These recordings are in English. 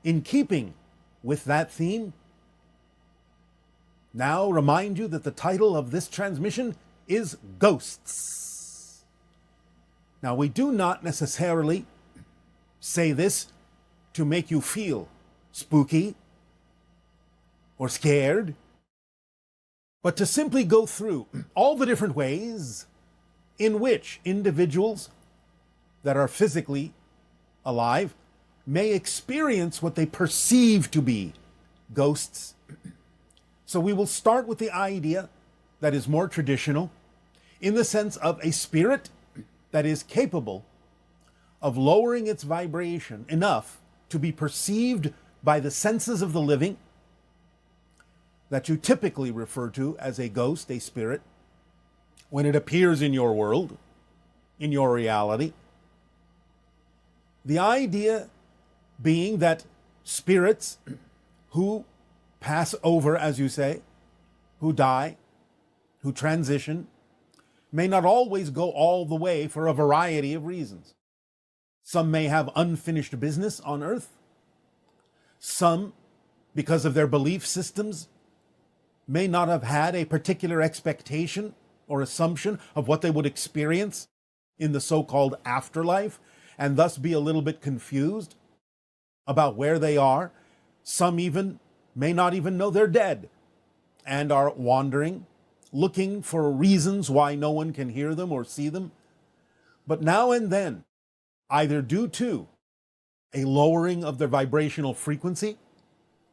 In keeping with that theme, now remind you that the title of this transmission is Ghosts. Now, we do not necessarily say this to make you feel spooky or scared, but to simply go through all the different ways in which individuals that are physically alive may experience what they perceive to be ghosts. So we will start with the idea that is more traditional, in the sense of a spirit that is capable of lowering its vibration enough to be perceived by the senses of the living, that you typically refer to as a ghost, a spirit, when it appears in your world, in your reality. The idea being that spirits who pass over, as you say, who die, who transition, may not always go all the way for a variety of reasons. Some may have unfinished business on earth. Some, because of their belief systems, may not have had a particular expectation or assumption of what they would experience in the so-called afterlife, and thus be a little bit confused about where they are. Some even may not even know they're dead and are wandering, looking for reasons why no one can hear them or see them. But now and then, either due to a lowering of their vibrational frequency,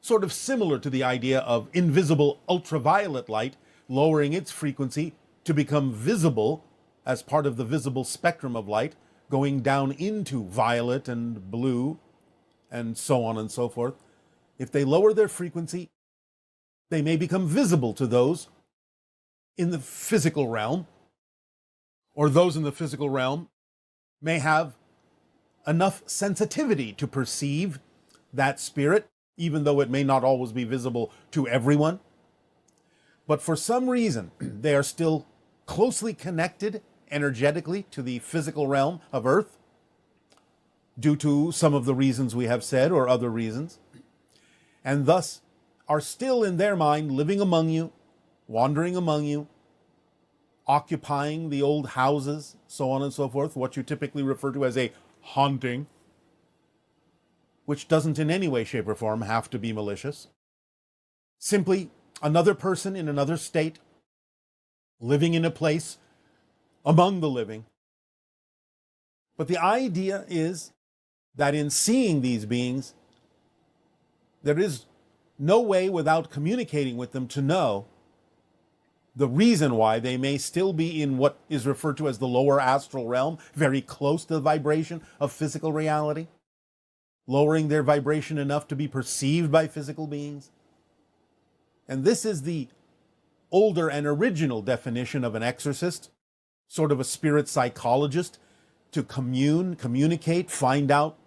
sort of similar to the idea of invisible ultraviolet light lowering its frequency to become visible as part of the visible spectrum of light, going down into violet and blue and so on and so forth. If they lower their frequency, they may become visible to those in the physical realm, or those in the physical realm may have enough sensitivity to perceive that spirit, even though it may not always be visible to everyone. But for some reason, they are still closely connected energetically to the physical realm of Earth, due to some of the reasons we have said or other reasons, and thus are still in their mind living among you, wandering among you, occupying the old houses, so on and so forth, what you typically refer to as a haunting, which doesn't in any way, shape, or form have to be malicious. Simply another person in another state, living in a place among the living. But the idea is that in seeing these beings, there is no way without communicating with them to know the reason why they may still be in what is referred to as the lower astral realm, very close to the vibration of physical reality, lowering their vibration enough to be perceived by physical beings. And this is the older and original definition of an exorcist, sort of a spirit psychologist, to communicate, find out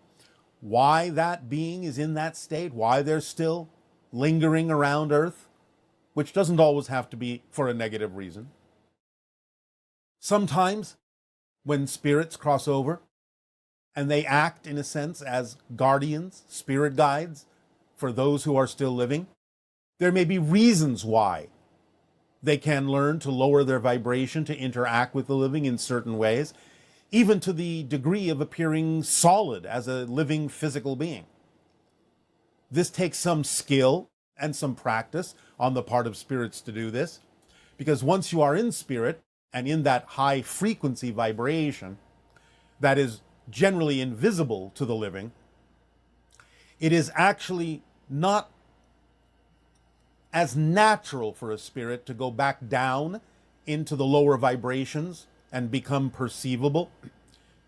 why that being is in that state, why they're still lingering around Earth, which doesn't always have to be for a negative reason. Sometimes, when spirits cross over, and they act, in a sense, as guardians, spirit guides, for those who are still living, there may be reasons why they can learn to lower their vibration, to interact with the living in certain ways, even to the degree of appearing solid as a living physical being. This takes some skill and some practice on the part of spirits to do this, because once you are in spirit and in that high frequency vibration that is generally invisible to the living, it is actually not as natural for a spirit to go back down into the lower vibrations and become perceivable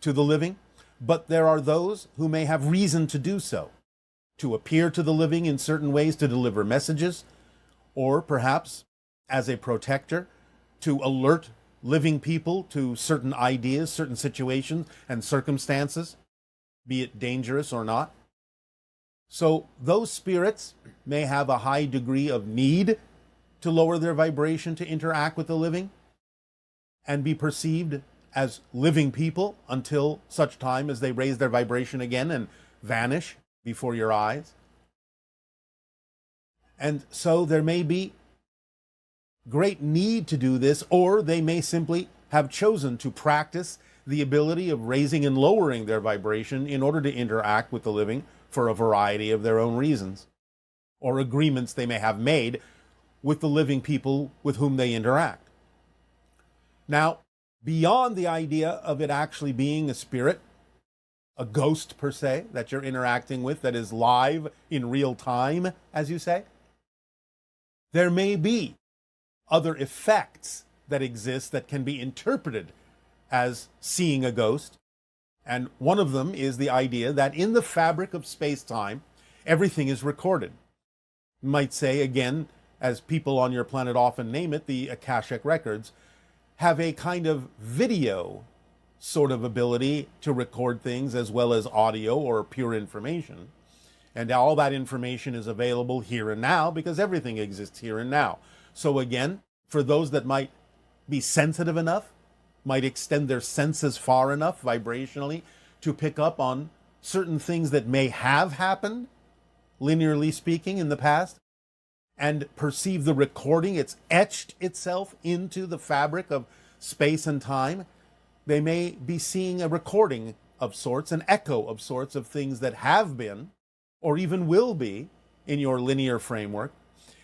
to the living. But there are those who may have reason to do so, to appear to the living in certain ways, to deliver messages, or perhaps as a protector, to alert living people to certain ideas, certain situations and circumstances, be it dangerous or not. So those spirits may have a high degree of need to lower their vibration to interact with the living and be perceived as living people until such time as they raise their vibration again and vanish before your eyes. And so there may be great need to do this, or they may simply have chosen to practice the ability of raising and lowering their vibration in order to interact with the living for a variety of their own reasons, or agreements they may have made with the living people with whom they interact. Now, beyond the idea of it actually being a spirit, a ghost per se, that you're interacting with, that is live in real time, as you say, there may be other effects that exist that can be interpreted as seeing a ghost. And one of them is the idea that in the fabric of space-time, everything is recorded. You might say, again, as people on your planet often name it, the Akashic records have a kind of video sort of ability to record things as well as audio or pure information. And all that information is available here and now because everything exists here and now. So again, for those that might be sensitive enough, might extend their senses far enough vibrationally to pick up on certain things that may have happened, linearly speaking, in the past, and perceive the recording, it's etched itself into the fabric of space and time, they may be seeing a recording of sorts, an echo of sorts of things that have been, or even will be, in your linear framework,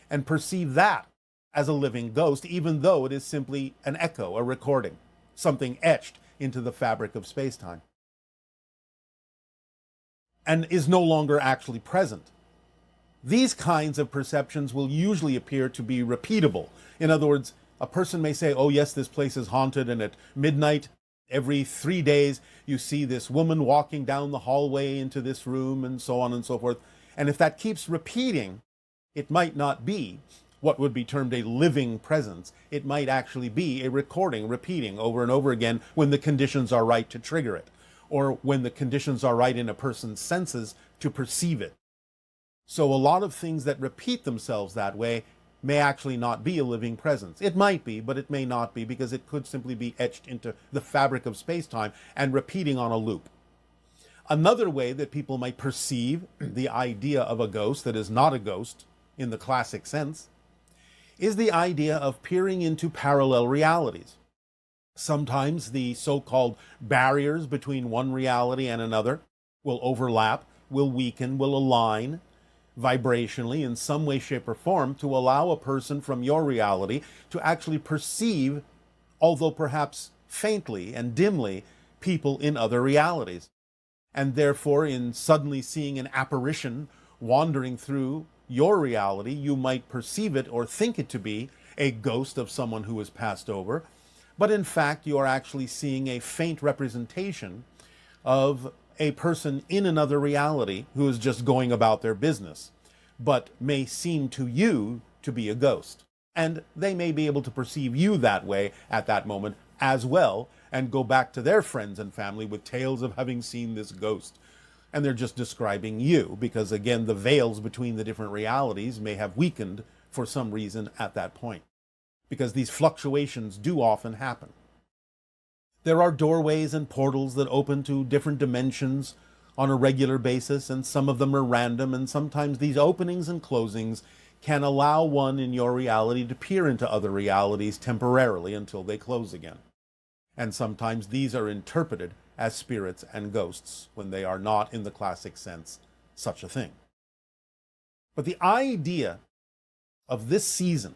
and perceive that as a living ghost, even though it is simply an echo, a recording, something etched into the fabric of space-time, and is no longer actually present. These kinds of perceptions will usually appear to be repeatable. In other words, a person may say, oh yes, this place is haunted, and at midnight, every 3 days, you see this woman walking down the hallway into this room, and so on and so forth. And if that keeps repeating, it might not be what would be termed a living presence. It might actually be a recording, repeating over and over again when the conditions are right to trigger it, or when the conditions are right in a person's senses to perceive it. So a lot of things that repeat themselves that way may actually not be a living presence. It might be, but it may not be, because it could simply be etched into the fabric of space-time and repeating on a loop. Another way that people might perceive the idea of a ghost that is not a ghost in the classic sense is the idea of peering into parallel realities. Sometimes the so-called barriers between one reality and another will overlap, will weaken, will align vibrationally in some way, shape, or form to allow a person from your reality to actually perceive, although perhaps faintly and dimly, people in other realities. And therefore, in suddenly seeing an apparition wandering through your reality, you might perceive it or think it to be a ghost of someone who has passed over, but in fact you are actually seeing a faint representation of a person in another reality who is just going about their business, but may seem to you to be a ghost. And they may be able to perceive you that way at that moment as well, and go back to their friends and family with tales of having seen this ghost. And they're just describing you, because again, the veils between the different realities may have weakened for some reason at that point, because these fluctuations do often happen. There are doorways and portals that open to different dimensions on a regular basis, and some of them are random, and sometimes these openings and closings can allow one in your reality to peer into other realities temporarily until they close again. And sometimes these are interpreted as spirits and ghosts when they are not, in the classic sense, such a thing. But the idea of this season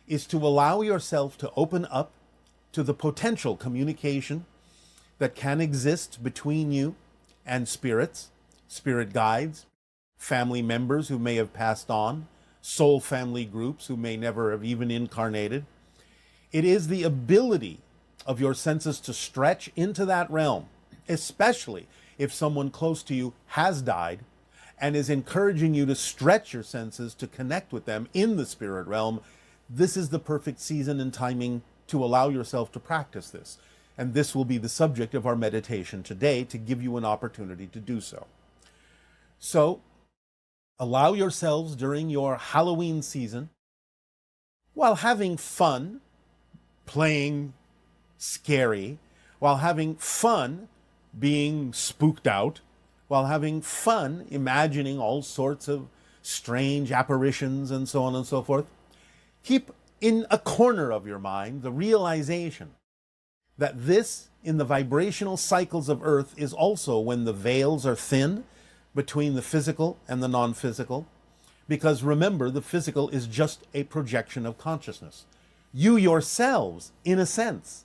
is to allow yourself to open up to the potential communication that can exist between you and spirits, spirit guides, family members who may have passed on, soul family groups who may never have even incarnated. It is the ability of your senses to stretch into that realm, especially if someone close to you has died and is encouraging you to stretch your senses to connect with them in the spirit realm. This is the perfect season and timing to allow yourself to practice this. And this will be the subject of our meditation today, to give you an opportunity to do so. So, allow yourselves during your Halloween season, while having fun, playing scary, while having fun being spooked out, while having fun imagining all sorts of strange apparitions and so on and so forth, keep in a corner of your mind the realization that this, in the vibrational cycles of Earth, is also when the veils are thin between the physical and the non-physical. Because remember, the physical is just a projection of consciousness. You yourselves, in a sense,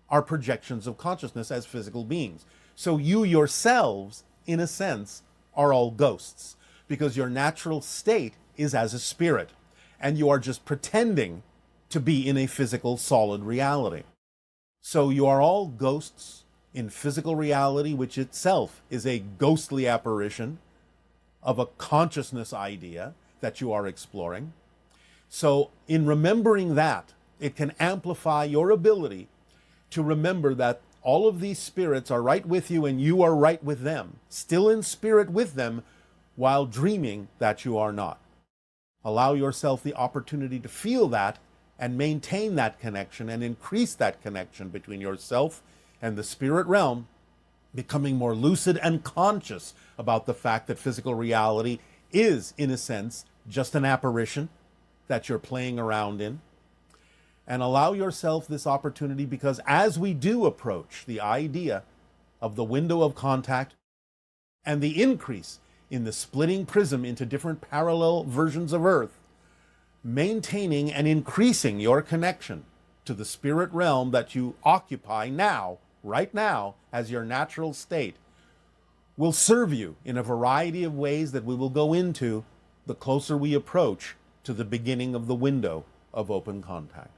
are projections of consciousness as physical beings. So you yourselves, in a sense, are all ghosts, because your natural state is as a spirit, and you are just pretending to be in a physical, solid reality. So you are all ghosts in physical reality, which itself is a ghostly apparition of a consciousness idea that you are exploring. So in remembering that, it can amplify your ability to remember that all of these spirits are right with you and you are right with them, still in spirit with them, while dreaming that you are not. Allow yourself the opportunity to feel that and maintain that connection and increase that connection between yourself and the spirit realm, becoming more lucid and conscious about the fact that physical reality is, in a sense, just an apparition that you're playing around in. And allow yourself this opportunity, because as we do approach the idea of the window of contact and the increase in the splitting prism into different parallel versions of Earth, maintaining and increasing your connection to the spirit realm that you occupy now, right now, as your natural state, will serve you in a variety of ways that we will go into the closer we approach to the beginning of the window of open contact,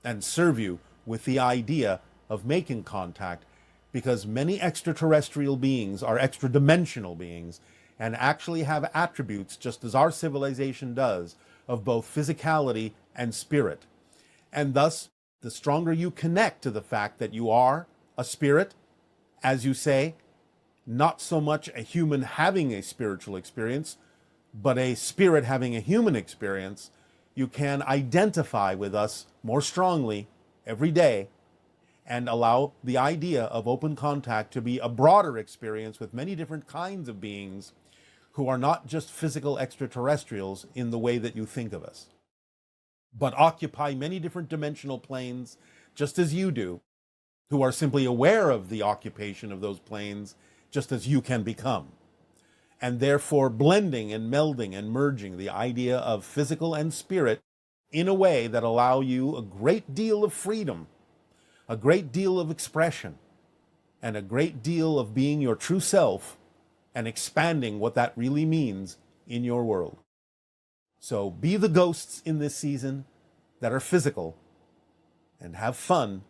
and serve you with the idea of making contact, because many extraterrestrial beings are extradimensional beings and actually have attributes, just as our civilization does, of both physicality and spirit. And thus, the stronger you connect to the fact that you are a spirit, as you say, not so much a human having a spiritual experience, but a spirit having a human experience, you can identify with us more strongly every day and allow the idea of open contact to be a broader experience with many different kinds of beings who are not just physical extraterrestrials in the way that you think of us, but occupy many different dimensional planes just as you do, who are simply aware of the occupation of those planes just as you can become. And therefore blending and melding and merging the idea of physical and spirit in a way that allow you a great deal of freedom, a great deal of expression, and a great deal of being your true self and expanding what that really means in your world. So be the ghosts in this season that are physical, and have fun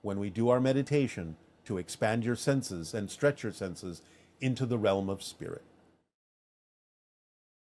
when we do our meditation to expand your senses and stretch your senses into the realm of spirit.